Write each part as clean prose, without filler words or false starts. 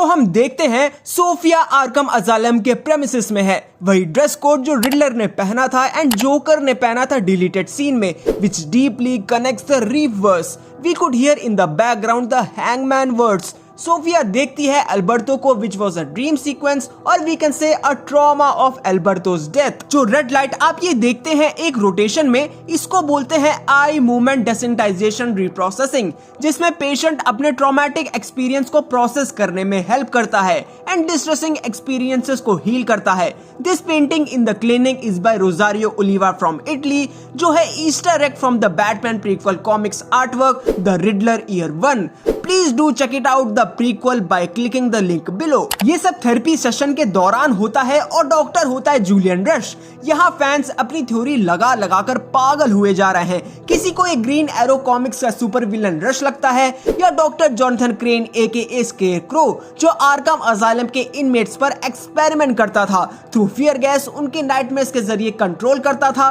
तो हम देखते हैं सोफिया आर्कम अजालम के प्रेमिसेस में है, वही ड्रेस कोड जो रिडलर ने पहना था एंड जोकर ने पहना था डिलीटेड सीन में, which deeply connects the Reefverse. We could hear in the background the hangman words. Sophia देखती है एल्बर्टो को which was a dream sequence और we can say a trauma of Alberto's death. जो red light आप ये देखते हैं एक रोटेशन में, इसको बोलते हैं आई मूवमेंट डेसेंटाइजेशन रिप्रोसेसिंग, जिसमें पेशेंट अपने ट्रॉमेटिक एक्सपीरियंस को प्रोसेस करने में हेल्प करता है एंड डिस्ट्रेसिंग एक्सपीरियंसेस को हील करता है. This painting in the clinic is by Rosario Oliva from Italy, जो है Easter egg from the Batman prequel comics artwork the Riddler year 1. Please do check it out the prequel by clicking the link below. ये सब therapy session के दौरान होता है और doctor होता है जूलियन रश. यहाँ फैंस अपनी थ्योरी लगा लगा कर पागल हुए जा रहे हैं. किसी को एक ग्रीन एरो कॉमिक्स का सुपर विलन रश लगता है या डॉक्टर जॉनथन क्रेन एके स्केयरक्रो जो आर्कम अजाइलम के इनमेट्स पर एक्सपेरिमेंट करता था थ्रू फियर गैस, उनके नाइटमेयर्स के जरिए कंट्रोल करता था.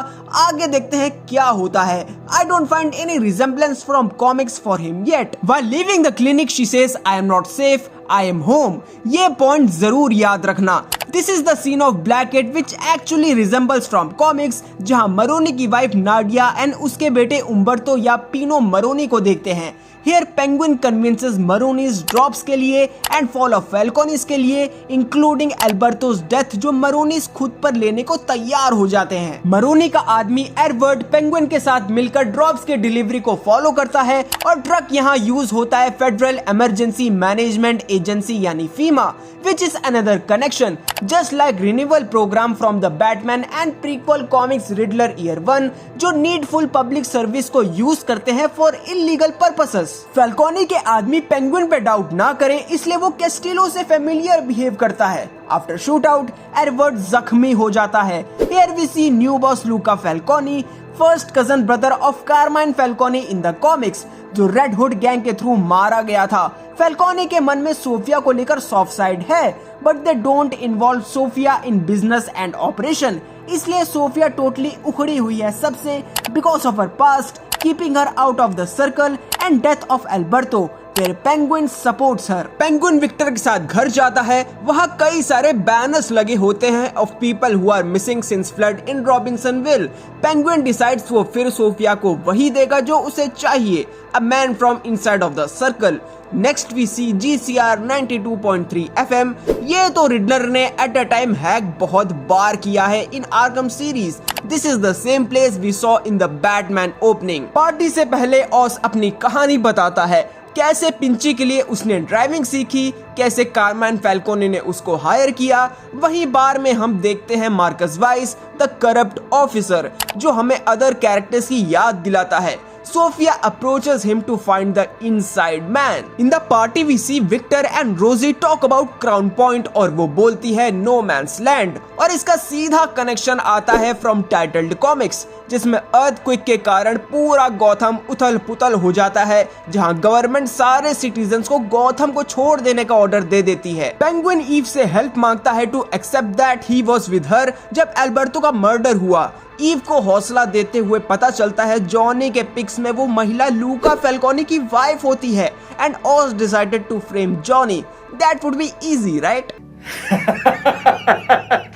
आगे देखते हैं क्या होता है. I don't find any resemblance from comics for him yet. While leaving the clinic she says I am not safe, I am home. ये पॉइंट जरूर याद रखना. This is the scene of Blackhead which actually resembles from comics, जहां Maroni की wife Nadia and उसके बेटे उम्बर्तो या पिनो Maroni को देखते हैं. Here Penguin convinces Maroni's drops के लिए and fall of Falconis के लिए, including Alberto's death, जो Maroni's खुद पर लेने को तैयार हो जाते हैं. मरोनी का आदमी एडवर्ड पेंगुइन के साथ मिलकर ड्रॉप्स के डिलीवरी को फॉलो करता है और ट्रक यहाँ यूज होता है फेडरल इमरजेंसी मैनेजमेंट एजेंसी यानी फीमा, which is another connection, just like renewal program from the Batman and prequel comics Riddler Year 1, जो नीडफुल पब्लिक सर्विस को यूज करते हैं फॉर इलीगल पर्पसेस. फैल्कोनी के आदमी पेंगुइन पे डाउट ना करे इसलिए वो कैस्टिलो से फेमिलियर बिहेव करता है. आफ्टर शूट आउट एडवर्ड जख्मी हो जाता है. Here we see new boss Luca Falcone, first cousin brother of carmine फैल्कोनी in the comics, जो रेड हुड गैंग के थ्रू मारा गया था. फैल्कोनी के मन में सोफिया को लेकर सॉफ्ट साइड है, but they don't involve Sophia in business and operation. इसलिए सोफिया टोटली उखड़ी हुई है सबसे because of her past, keeping her out of the circle and death of Alberto. फिर Penguin supports her. Penguin Victor के साथ घर जाता है. वहाँ कई सारे बैनर्स लगे होते हैं of people who are missing since flood in Robinsonville. Penguin decides वो फिर सोफिया को वही देगा जो उसे चाहिए, a man from inside of the circle. Next we see GCR 92.3 FM. ये तो रिडलर ने एट अ टाइम हैक बहुत बार किया है in Arkham series. This is the same place we saw in the Batman opening. Party से पहले ऑस अपनी कहानी बताता है, कैसे पिंची के लिए उसने ड्राइविंग सीखी, कैसे कार्माइन फैल्कोनी ने उसको हायर किया. वही बार में हम देखते हैं Marcus vice the corrupt officer, जो हमें अदर कैरेक्टर्स की याद दिलाता है. Sophia approaches him to find the inside man. In the party we see Victor and Rosie talk about Crown Point और वो बोलती है No Man's Land. और इसका सीधा कनेक्शन आता है from Titled Comics, जिसमें अर्थक्वेक के कारण पूरा गॉथम उथल पुथल हो जाता है, जहां गवर्नमेंट सारे सिटीजन्स को गॉथम को छोड़ देने का ऑर्डर दे देती है. पेंगुइन ईव से हेल्प मांगता है to accept that he was with her जब एल्बर्टो का मर्डर हुआ. ईव को हौसला देते हुए पता चलता है जॉनी के पिक्स में वो महिला लूका फैल्कोनी की वाइफ होती है and Oz decided to frame Johnny. That would be easy right.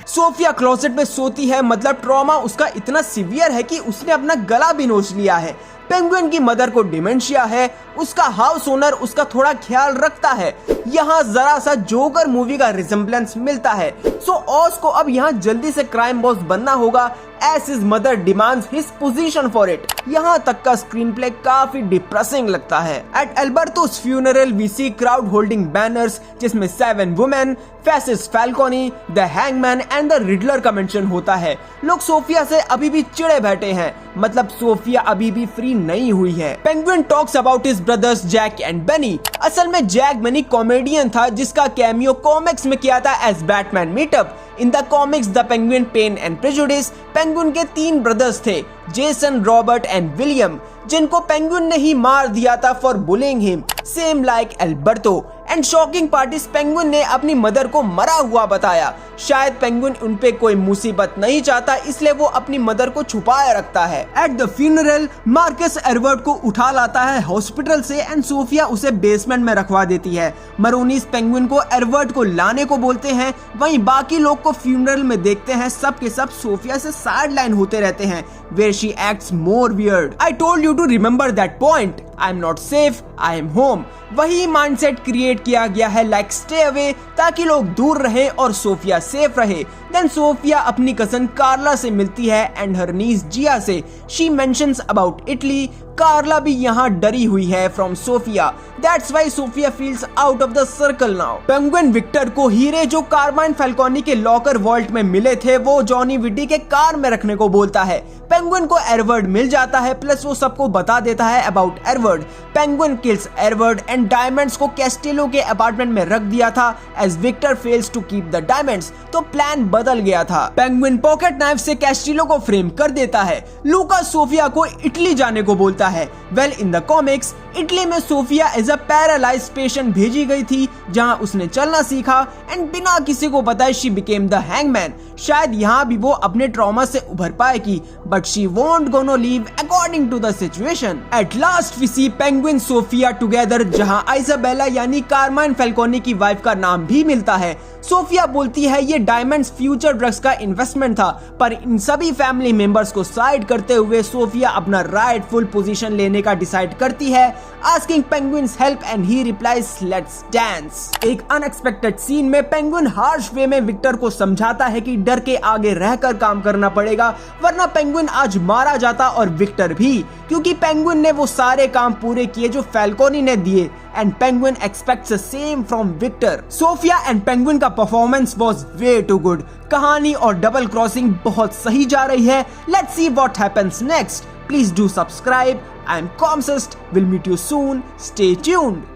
Sofia closet में सोती है, मतलब ट्रॉमा उसका इतना सीवियर है कि उसने अपना गला भी नोच लिया है. पेंगुइन की मदर को डिमेंशिया है. उसका हाउस ओनर उसका थोड़ा ख्याल रखता है. यहाँ जरा सा जोकर मूवी का रिजेम्बलेंस मिलता है. सो ऑस को अब यहाँ जल्दी से क्राइम बॉस बनना होगा as his mother demands his position for it. यहाँ तक का स्क्रीन प्ले काफी डिप्रेसिंग लगता है. At Alberto's funeral we see crowd holding banners जिसमें 7 women, Fascist Falcone, the Hangman and the Riddler का मेंशन होता है. लोग सोफिया से अभी भी चिढ़े बैठे हैं, मतलब सोफिया अभी भी फ्री नहीं हुई है. Penguin talks about his brothers Jack and Benny. असल में जैक बेनी कॉमेडियन था जिसका कैमियो कॉमिक्स में किया था as Batman meetup. In the comics the penguin pain and prejudice, penguin के 3 ब्रदर्स थे, जेसन, रॉबर्ट एंड विलियम, जिनको पेंगुइन ने ही मार दिया था for bullying him, same like Alberto. And shocking part is penguin ने अपनी मदर को मरा हुआ बताया। शायद पेंगुइन उनपे कोई मुसीबत नहीं चाहता, इसलिए वो अपनी मदर को छुपाए रखता है। At the funeral Marcus Edward को उठा लाता है हॉस्पिटल से एंड सोफिया उसे बेसमेंट में रखवा देती है। मरोनीस पेंगुइन को एडवर्ड को लाने को बोलते हैं, वहीं बाकी लोग को फ्यूनरल में देखते हैं सब के सब सोफिया से साइड लाइन होते रहते हैं, where she acts more weird. I told you to remember that point. I am not safe. I am home. वही माइंडसेट क्रिएट किया गया है लाइक स्टे अवे, ताकि लोग दूर रहे और सोफिया सेफ रहे। देन सोफिया अपनी कजन कार्ला से मिलती है एंड हर नीस जिया से। She mentions about Italy. Carla भी यहाँ डरी हुई है from Sofia. That's why Sofia feels out of the circle now. Penguin Victor को हीरे जो कार्माइन फैल्कोनी के लॉकर वॉल्ट में मिले थे वो जॉनी विटी के कार में रखने को बोलता है। पेंगुइन को एडवर्ड मिल जाता है, प्लस वो सबको बता देता है about Edward. Penguin kills Edward and diamonds को कैस्टिलो के अपार्टमेंट में रख दिया था as Victor fails to keep the diamonds, तो प्लान बदल गया था। पेंगुइन पॉकेट नाइफ से कैस्टिलो को फ्रेम कर देता है। लूका सोफिया को इटली जाने को बोलता है। Well in the comics Italy में Sofia as a paralysed patient भेजी गई थी, जहां उसने चलना सीखा एंड बिना किसी को बताए शी बिकेम द हैंगमैन। शायद यहाँ भी वो अपने ट्रॉमा से उभर पाएगी, but she won't gonna leave according to the situation. At last we see penguin Sophia together, जहां आइजाबेला यानी कार्माइन फैल्कोनी की वाइफ का नाम भी मिलता है। सोफिया बोलती है ये डायमंड्स फ्यूचर ड्रग्स का इन्वेस्टमेंट था, पर इन सभी फैमिली मेंबर्स को साइड करते हुए सोफिया अपना राइटफुल पोजीशन लेने का डिसाइड करती है, asking penguins help and he replies let's dance. एक अनएक्सपेक्टेड सीन में पेंगुइन हार्श वे में विक्टर को समझाता है कि डर के आगे रहकर काम करना पड़ेगा, वरना पेंगुइन आज मारा जाता और विक्टर भी, क्योंकि पेंगुइन ने वो सारे काम पूरे किए जो फैल्कोनी ने दिए and penguin expects the same from Victor. Sofia and penguin का performance was way too good. कहानी और डबल क्रॉसिंग बहुत सही जा रही है। Let's see what happens next. Please do subscribe. I am Comsist. We'll meet you soon. Stay tuned.